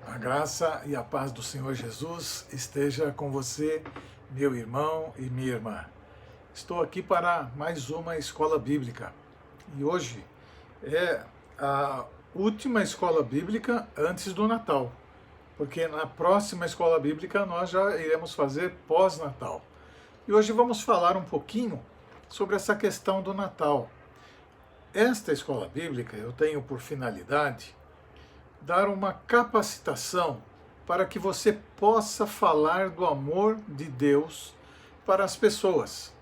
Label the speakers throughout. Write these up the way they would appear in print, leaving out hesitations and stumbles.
Speaker 1: A graça e a paz do Senhor Jesus esteja com você, meu irmão e minha irmã. Estou aqui para mais uma escola bíblica e hoje é a última escola bíblica antes do Natal, porque na próxima escola bíblica nós já iremos fazer pós-Natal. E hoje vamos falar um pouquinho sobre essa questão do Natal. Esta escola bíblica eu tenho por finalidade dar uma capacitação para que você possa falar do amor de Deus para as pessoas.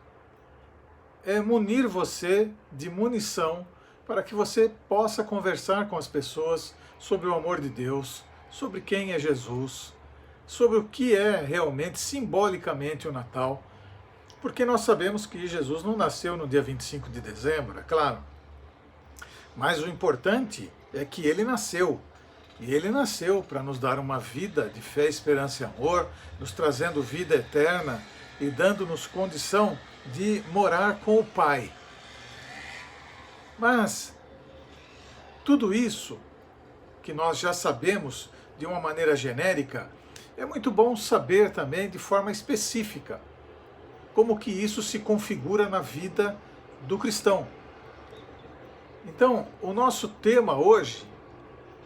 Speaker 1: É munir você de munição para que você possa conversar com as pessoas sobre o amor de Deus, sobre quem é Jesus, sobre o que é realmente simbolicamente o Natal, porque nós sabemos que Jesus não nasceu no dia 25 de dezembro, é claro, mas o importante é que ele nasceu. E ele nasceu para nos dar uma vida de fé, esperança e amor, nos trazendo vida eterna e dando-nos condição de morar com o Pai. Mas tudo isso que nós já sabemos de uma maneira genérica, é muito bom saber também de forma específica como que isso se configura na vida do cristão. Então, o nosso tema hoje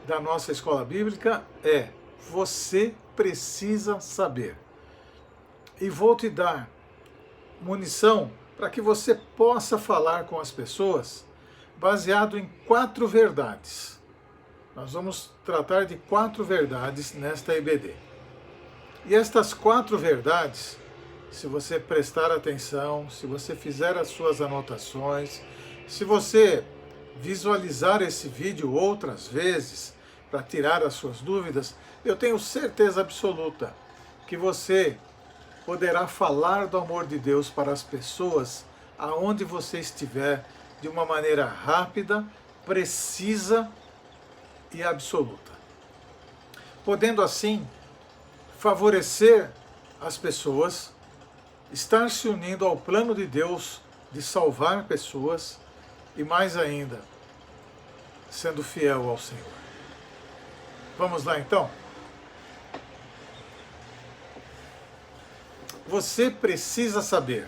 Speaker 1: da nossa escola bíblica é: você precisa saber. E vou te dar munição para que você possa falar com as pessoas baseado em 4 verdades. Nós vamos tratar de 4 verdades nesta EBD. E estas 4 verdades, se você prestar atenção, se você fizer as suas anotações, se você visualizar esse vídeo outras vezes para tirar as suas dúvidas, eu tenho certeza absoluta que você poderá falar do amor de Deus para as pessoas aonde você estiver de uma maneira rápida, precisa e absoluta, podendo assim favorecer as pessoas, estar se unindo ao plano de Deus de salvar pessoas e mais ainda, sendo fiel ao Senhor. Vamos lá então? Você precisa saber.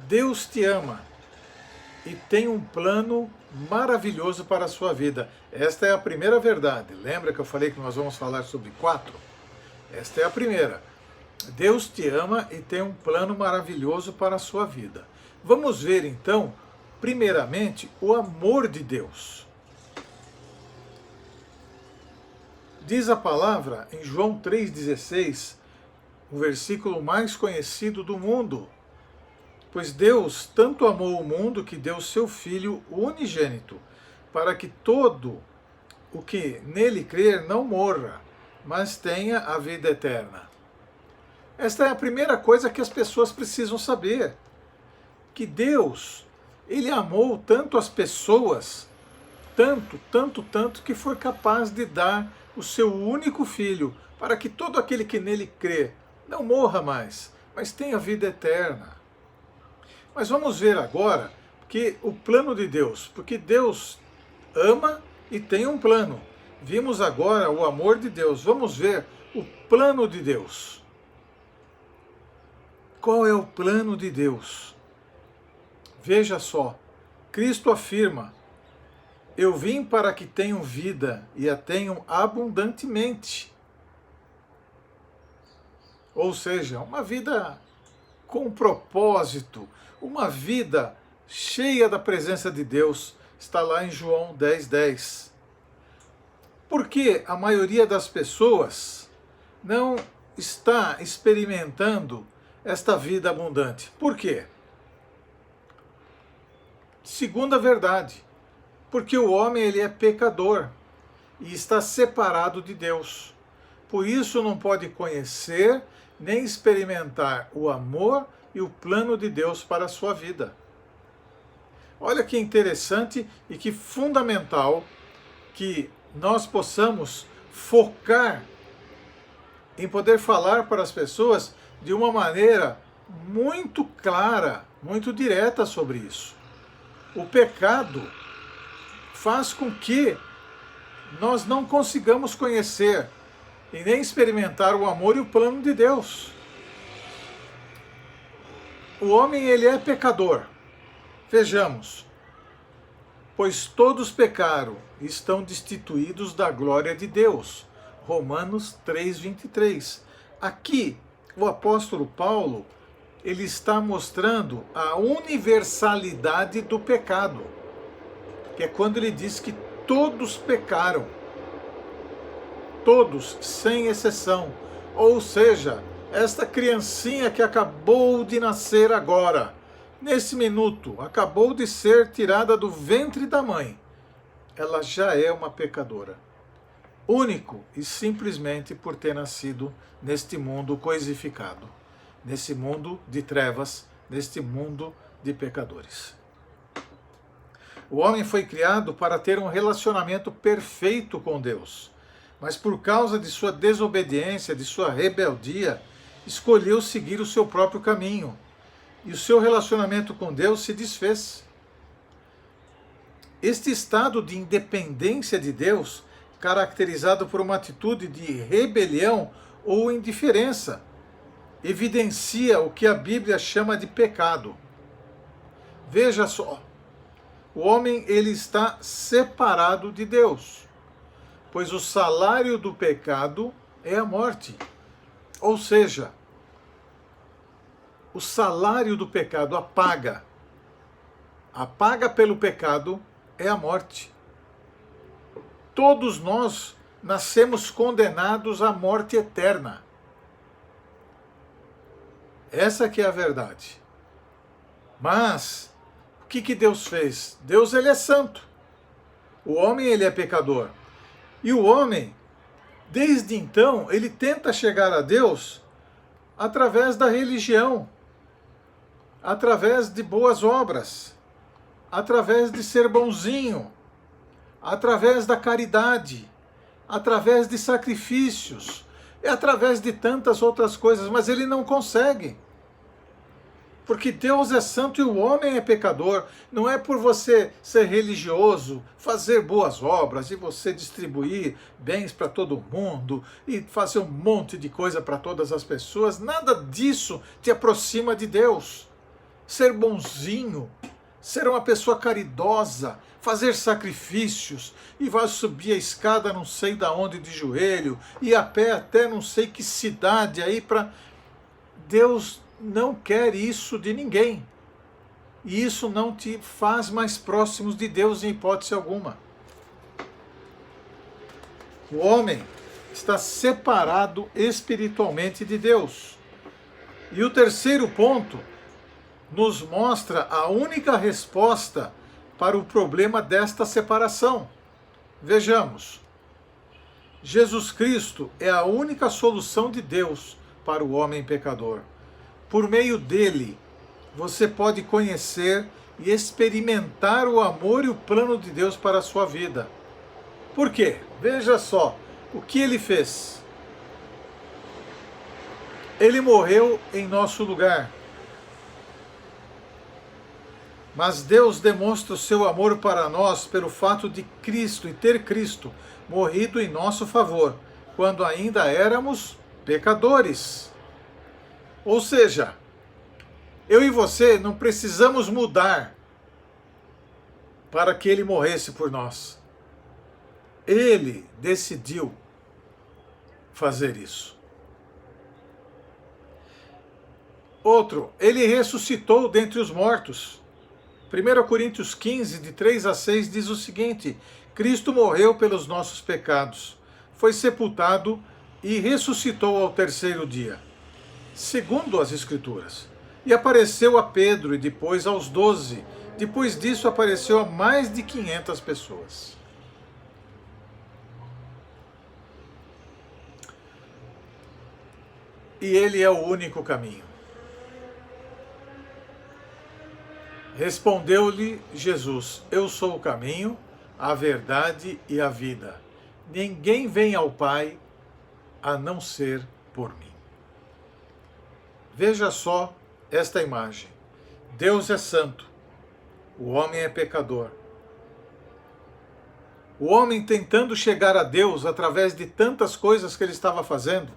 Speaker 1: Deus te ama e tem um plano maravilhoso para a sua vida. Esta é a primeira verdade. Lembra que eu falei que nós vamos falar sobre 4? Esta é a primeira. Deus te ama e tem um plano maravilhoso para a sua vida. Vamos ver então, primeiramente, o amor de Deus. Diz a palavra em João 3,16, o versículo mais conhecido do mundo: pois Deus tanto amou o mundo que deu seu Filho unigênito, para que todo o que nele crer não morra, mas tenha a vida eterna. Esta é a primeira coisa que as pessoas precisam saber. Que Deus, ele amou tanto as pessoas, tanto, que foi capaz de dar o seu único filho, para que todo aquele que nele crê não morra mais, mas tenha vida eterna. Mas vamos ver agora que o plano de Deus, porque Deus ama e tem um plano. Vimos agora o amor de Deus, vamos ver o plano de Deus. Qual é o plano de Deus? Veja só, Cristo afirma: eu vim para que tenham vida e a tenham abundantemente. Ou seja, uma vida com propósito, uma vida cheia da presença de Deus, está lá em João 10,10. Por que a maioria das pessoas não está experimentando esta vida abundante? Por quê? Segunda verdade, porque o homem ele é pecador e está separado de Deus. Por isso não pode conhecer nem experimentar o amor e o plano de Deus para a sua vida. Olha que interessante e que fundamental que nós possamos focar em poder falar para as pessoas de uma maneira muito clara, muito direta sobre isso. O pecado faz com que nós não consigamos conhecer e nem experimentar o amor e o plano de Deus. O homem, ele é pecador. Vejamos. Pois todos pecaram e estão destituídos da glória de Deus. Romanos 3:23. Aqui, o apóstolo Paulo, ele está mostrando a universalidade do pecado, que é quando ele diz que todos pecaram. Todos, sem exceção. Ou seja, esta criancinha que acabou de nascer agora, nesse minuto, acabou de ser tirada do ventre da mãe, ela já é uma pecadora. Único e simplesmente por ter nascido neste mundo coisificado, nesse mundo de trevas, neste mundo de pecadores. O homem foi criado para ter um relacionamento perfeito com Deus, mas por causa de sua desobediência, de sua rebeldia, escolheu seguir o seu próprio caminho. E o seu relacionamento com Deus se desfez. Este estado de independência de Deus, caracterizado por uma atitude de rebelião ou indiferença, evidencia o que a Bíblia chama de pecado. Veja só, o homem, ele está separado de Deus, pois o salário do pecado é a morte. Ou seja, o salário do pecado, a paga pelo pecado é a morte. Todos nós nascemos condenados à morte eterna. Essa que é a verdade. Mas, o que Deus fez? Deus, ele é santo. O homem, ele é pecador. E o homem, desde então, ele tenta chegar a Deus através da religião, através de boas obras, através de ser bonzinho, através da caridade, através de sacrifícios, e através de tantas outras coisas, mas ele não consegue. Porque Deus é santo e o homem é pecador. Não é por você ser religioso, fazer boas obras e você distribuir bens para todo mundo e fazer um monte de coisa para todas as pessoas. Nada disso te aproxima de Deus. Ser bonzinho, ser uma pessoa caridosa, fazer sacrifícios e vai subir a escada não sei da onde de joelho e a pé até não sei que cidade aí para... Deus não quer isso de ninguém. E isso não te faz mais próximos de Deus em hipótese alguma. O homem está separado espiritualmente de Deus. E o terceiro ponto nos mostra a única resposta para o problema desta separação. Vejamos. Jesus Cristo é a única solução de Deus para o homem pecador. Por meio dele, você pode conhecer e experimentar o amor e o plano de Deus para a sua vida. Por quê? Veja só o que ele fez. Ele morreu em nosso lugar. Mas Deus demonstra o seu amor para nós pelo fato de Cristo e ter Cristo morrido em nosso favor, quando ainda éramos pecadores. Ou seja, eu e você não precisamos mudar para que ele morresse por nós. Ele decidiu fazer isso. Outro, ele ressuscitou dentre os mortos. 1 Coríntios 15, de 3 a 6, diz o seguinte: Cristo morreu pelos nossos pecados, foi sepultado e ressuscitou ao terceiro dia, segundo as Escrituras. E apareceu a Pedro e depois aos 12. Depois disso apareceu a mais de 500 pessoas. E ele é o único caminho. Respondeu-lhe Jesus: Eu sou o caminho, a verdade e a vida. Ninguém vem ao Pai a não ser por mim. Veja só esta imagem. Deus é santo, o homem é pecador. O homem tentando chegar a Deus através de tantas coisas que ele estava fazendo,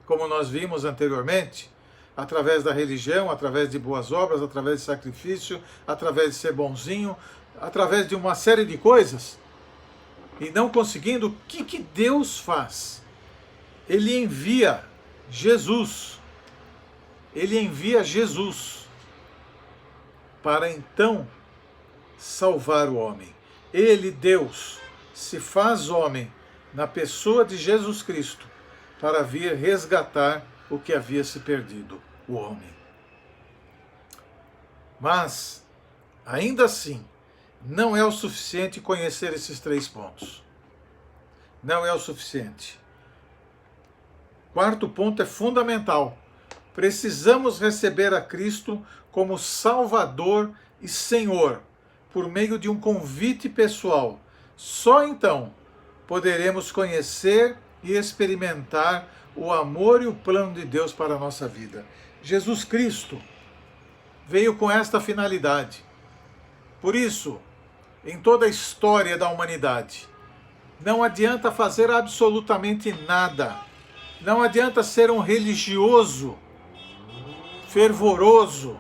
Speaker 1: como nós vimos anteriormente, através da religião, através de boas obras, através de sacrifício, através de ser bonzinho, através de uma série de coisas, e não conseguindo, o que Deus faz? Ele envia Jesus. Ele envia Jesus para então salvar o homem. Ele, Deus, se faz homem na pessoa de Jesus Cristo para vir resgatar o que havia se perdido, o homem. Mas, ainda assim, não é o suficiente conhecer esses 3 pontos. Não é o suficiente. Quarto ponto é fundamental. Precisamos receber a Cristo como Salvador e Senhor, por meio de um convite pessoal. Só então poderemos conhecer e experimentar o amor e o plano de Deus para a nossa vida. Jesus Cristo veio com esta finalidade. Por isso, em toda a história da humanidade, não adianta fazer absolutamente nada. Não adianta ser um religioso fervoroso.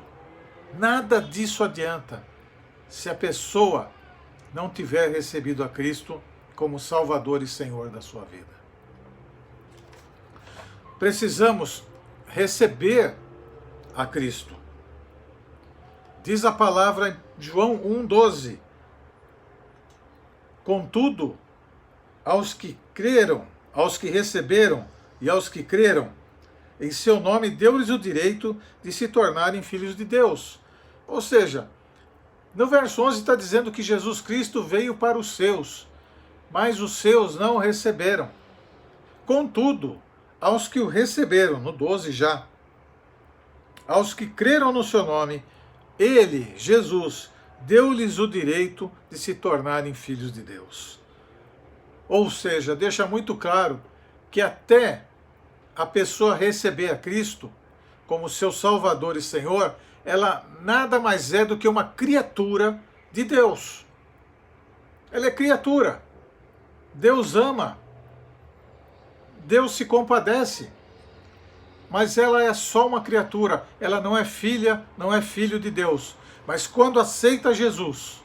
Speaker 1: Nada disso adianta se a pessoa não tiver recebido a Cristo como Salvador e Senhor da sua vida. Precisamos receber a Cristo. Diz a palavra em João 1,12. Contudo, aos que creram, aos que receberam e aos que creram, em seu nome deu-lhes o direito de se tornarem filhos de Deus. Ou seja, no verso 11 está dizendo que Jesus Cristo veio para os seus, mas os seus não o receberam. Contudo, aos que o receberam, no 12 já, aos que creram no seu nome, ele, Jesus, deu-lhes o direito de se tornarem filhos de Deus. Ou seja, deixa muito claro que até a pessoa receber a Cristo como seu Salvador e Senhor, ela nada mais é do que uma criatura de Deus. Ela é criatura. Deus ama. Deus se compadece. Mas ela é só uma criatura. Ela não é filha, não é filho de Deus. Mas quando aceita Jesus,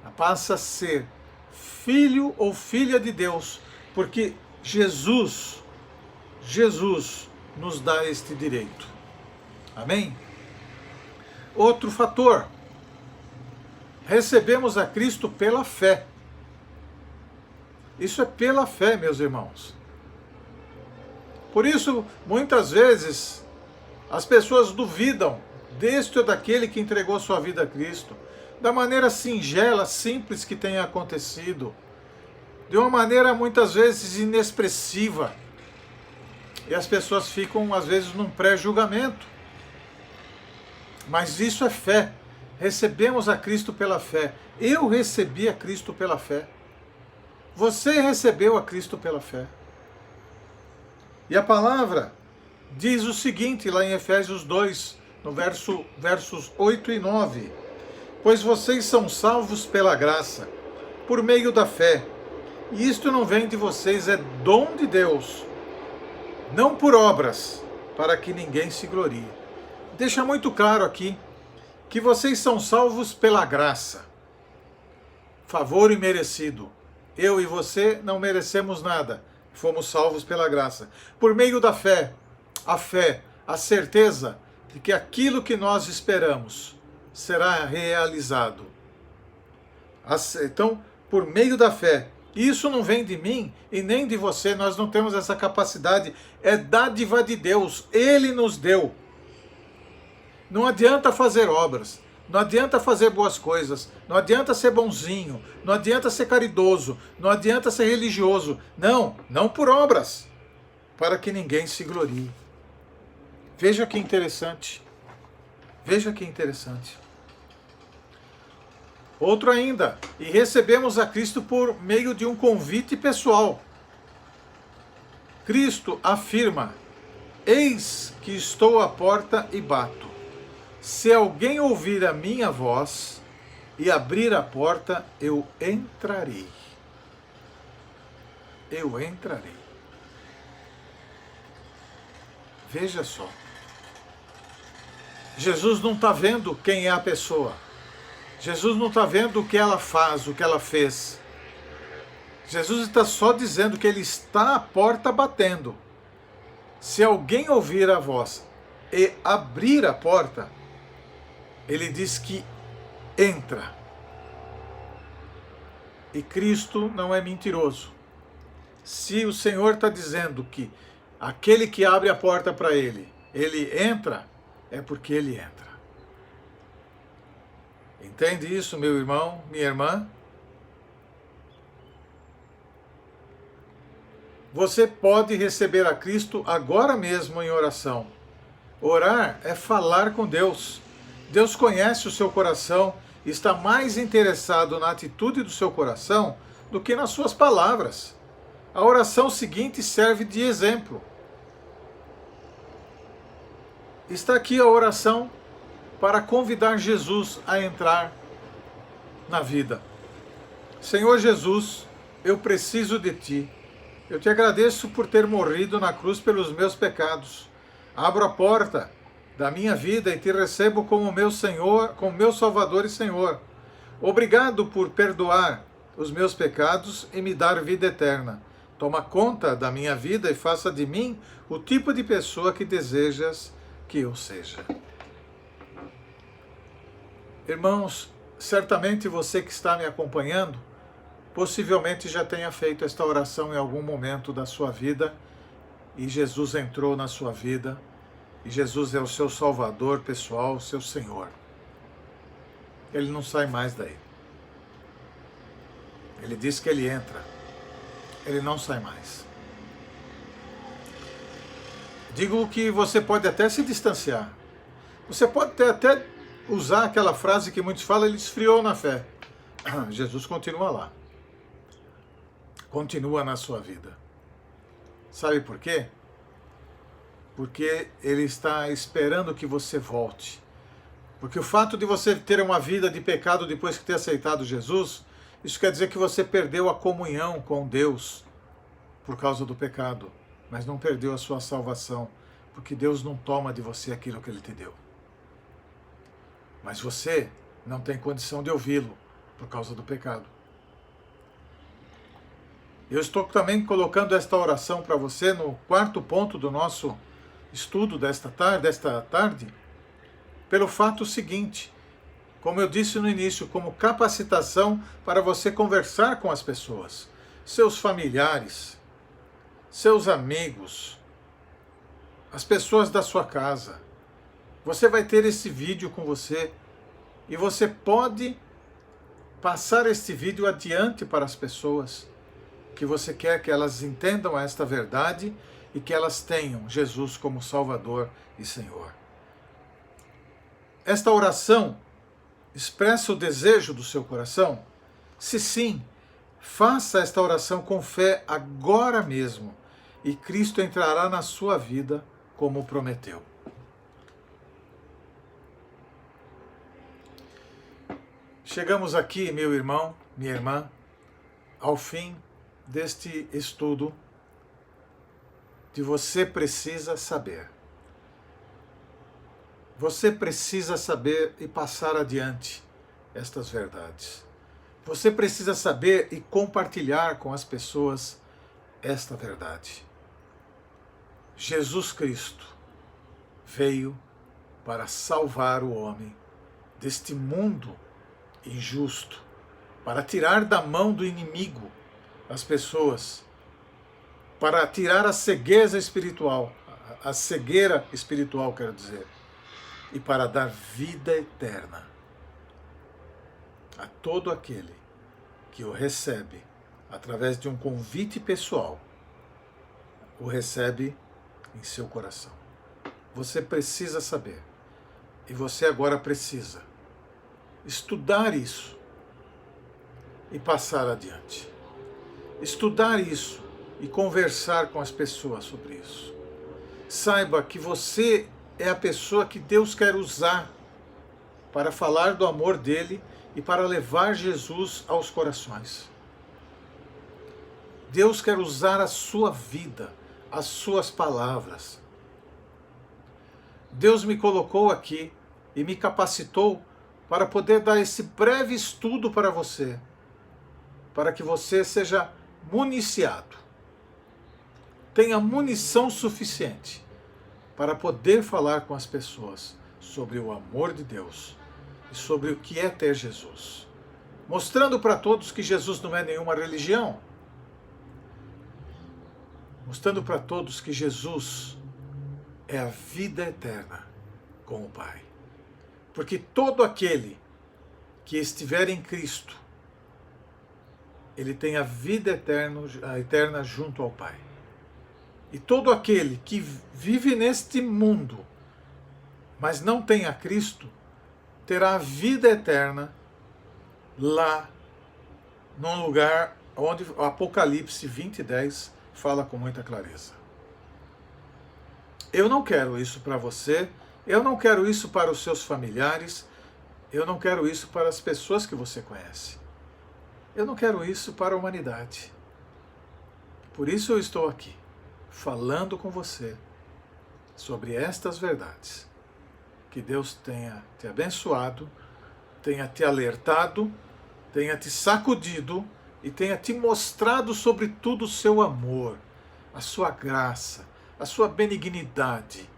Speaker 1: ela passa a ser filho ou filha de Deus, porque Jesus nos dá este direito. Amém? Outro fator. Recebemos a Cristo pela fé. Isso é pela fé, meus irmãos. Por isso, muitas vezes, as pessoas duvidam deste ou daquele que entregou sua vida a Cristo, da maneira singela, simples que tenha acontecido, de uma maneira muitas vezes inexpressiva. E as pessoas ficam, às vezes, num pré-julgamento. Mas isso é fé. Recebemos a Cristo pela fé. Eu recebi a Cristo pela fé. Você recebeu a Cristo pela fé. E a palavra diz o seguinte, lá em Efésios 2, no versos 8 e 9. Pois vocês são salvos pela graça, por meio da fé. E isto não vem de vocês, é dom de Deus. Não por obras, para que ninguém se glorie. Deixa muito claro aqui que vocês são salvos pela graça. Favor imerecido. Eu e você não merecemos nada. Fomos salvos pela graça. Por meio da fé, a certeza de que aquilo que nós esperamos será realizado. Então, por meio da fé, isso não vem de mim e nem de você, nós não temos essa capacidade, é dádiva de Deus, Ele nos deu. Não adianta fazer obras, não adianta fazer boas coisas, não adianta ser bonzinho, não adianta ser caridoso, não adianta ser religioso. Não por obras, para que ninguém se glorie. Veja que interessante. Veja que interessante. Outro ainda, e recebemos a Cristo por meio de um convite pessoal. Cristo afirma: eis que estou à porta e bato. Se alguém ouvir a minha voz e abrir a porta, eu entrarei. eu entrarei. Veja só. Jesus não está vendo quem é a pessoa. Jesus não está vendo o que ela faz, o que ela fez. Jesus está só dizendo que ele está à porta batendo. Se alguém ouvir a voz e abrir a porta, ele diz que entra. E Cristo não é mentiroso. Se o Senhor está dizendo que aquele que abre a porta para ele, ele entra, é porque ele entra. Entende isso, meu irmão, minha irmã? Você pode receber a Cristo agora mesmo em oração. Orar é falar com Deus. Deus conhece o seu coração e está mais interessado na atitude do seu coração do que nas suas palavras. A oração seguinte serve de exemplo. Está aqui a oração para convidar Jesus a entrar na vida. Senhor Jesus, eu preciso de Ti. Eu te agradeço por ter morrido na cruz pelos meus pecados. Abro a porta da minha vida e te recebo como meu Senhor, como meu Salvador e Senhor. Obrigado por perdoar os meus pecados e me dar vida eterna. Toma conta da minha vida e faça de mim o tipo de pessoa que desejas que eu seja. Irmãos, certamente você que está me acompanhando, possivelmente já tenha feito esta oração em algum momento da sua vida e Jesus entrou na sua vida e Jesus é o seu Salvador pessoal, o seu Senhor. Ele não sai mais daí. Ele diz que ele entra. Ele não sai mais. Digo que você pode até se distanciar. Você pode até usar aquela frase que muitos falam, ele esfriou na fé. Jesus continua lá. Continua na sua vida. Sabe por quê? Porque ele está esperando que você volte. Porque o fato de você ter uma vida de pecado depois de ter aceitado Jesus, isso quer dizer que você perdeu a comunhão com Deus por causa do pecado, mas não perdeu a sua salvação, porque Deus não toma de você aquilo que Ele te deu. Mas você não tem condição de ouvi-lo por causa do pecado. Eu estou também colocando esta oração para você no quarto ponto do nosso estudo desta tarde, pelo fato seguinte, como eu disse no início, como capacitação para você conversar com as pessoas, seus familiares, seus amigos, as pessoas da sua casa. Você vai ter esse vídeo com você e você pode passar este vídeo adiante para as pessoas que você quer que elas entendam esta verdade e que elas tenham Jesus como Salvador e Senhor. Esta oração expressa o desejo do seu coração? Se sim, faça esta oração com fé agora mesmo e Cristo entrará na sua vida como prometeu. Chegamos aqui, meu irmão, minha irmã, ao fim deste estudo de Você Precisa Saber. Você precisa saber e passar adiante estas verdades. Você precisa saber e compartilhar com as pessoas esta verdade. Jesus Cristo veio para salvar o homem deste mundo injusto, para tirar da mão do inimigo as pessoas, para tirar a cegueira espiritual, quero dizer, e para dar vida eterna a todo aquele que o recebe através de um convite pessoal, o recebe em seu coração. Você precisa saber, e você agora precisa estudar isso e passar adiante. Estudar isso e conversar com as pessoas sobre isso. Saiba que você é a pessoa que Deus quer usar para falar do amor dele e para levar Jesus aos corações. Deus quer usar a sua vida, as suas palavras. Deus me colocou aqui e me capacitou para poder dar esse breve estudo para você, para que você seja municiado, tenha munição suficiente para poder falar com as pessoas sobre o amor de Deus e sobre o que é ter Jesus, mostrando para todos que Jesus não é nenhuma religião, mostrando para todos que Jesus é a vida eterna com o Pai. Porque todo aquele que estiver em Cristo, ele tem a vida eterna junto ao Pai. E todo aquele que vive neste mundo, mas não tem a Cristo, terá a vida eterna lá, num lugar onde o Apocalipse 20:10 fala com muita clareza. Eu não quero isso para você, eu não quero isso para os seus familiares, eu não quero isso para as pessoas que você conhece. Eu não quero isso para a humanidade. Por isso eu estou aqui, falando com você sobre estas verdades. Que Deus tenha te abençoado, tenha te alertado, tenha te sacudido e tenha te mostrado sobretudo o seu amor, a sua graça, a sua benignidade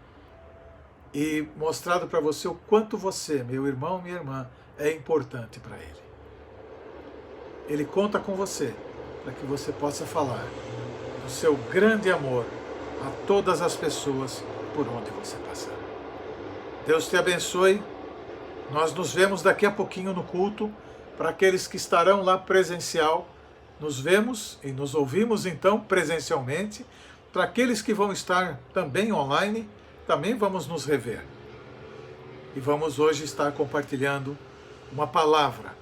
Speaker 1: e mostrado para você o quanto você, meu irmão, minha irmã, é importante para Ele. Ele conta com você para que você possa falar do seu grande amor a todas as pessoas por onde você passar. Deus te abençoe. Nós nos vemos daqui a pouquinho no culto. Para aqueles que estarão lá presencial, nos vemos e nos ouvimos então presencialmente. Para aqueles que vão estar também online, também vamos nos rever. E vamos hoje estar compartilhando uma palavra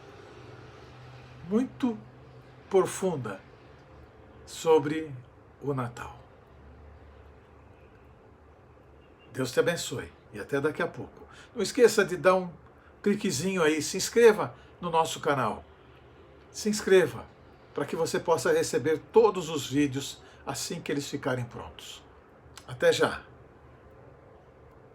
Speaker 1: muito profunda sobre o Natal. Deus te abençoe e até daqui a pouco. Não esqueça de dar um cliquezinho aí, se inscreva no nosso canal. Se inscreva para que você possa receber todos os vídeos assim que eles ficarem prontos. Até já!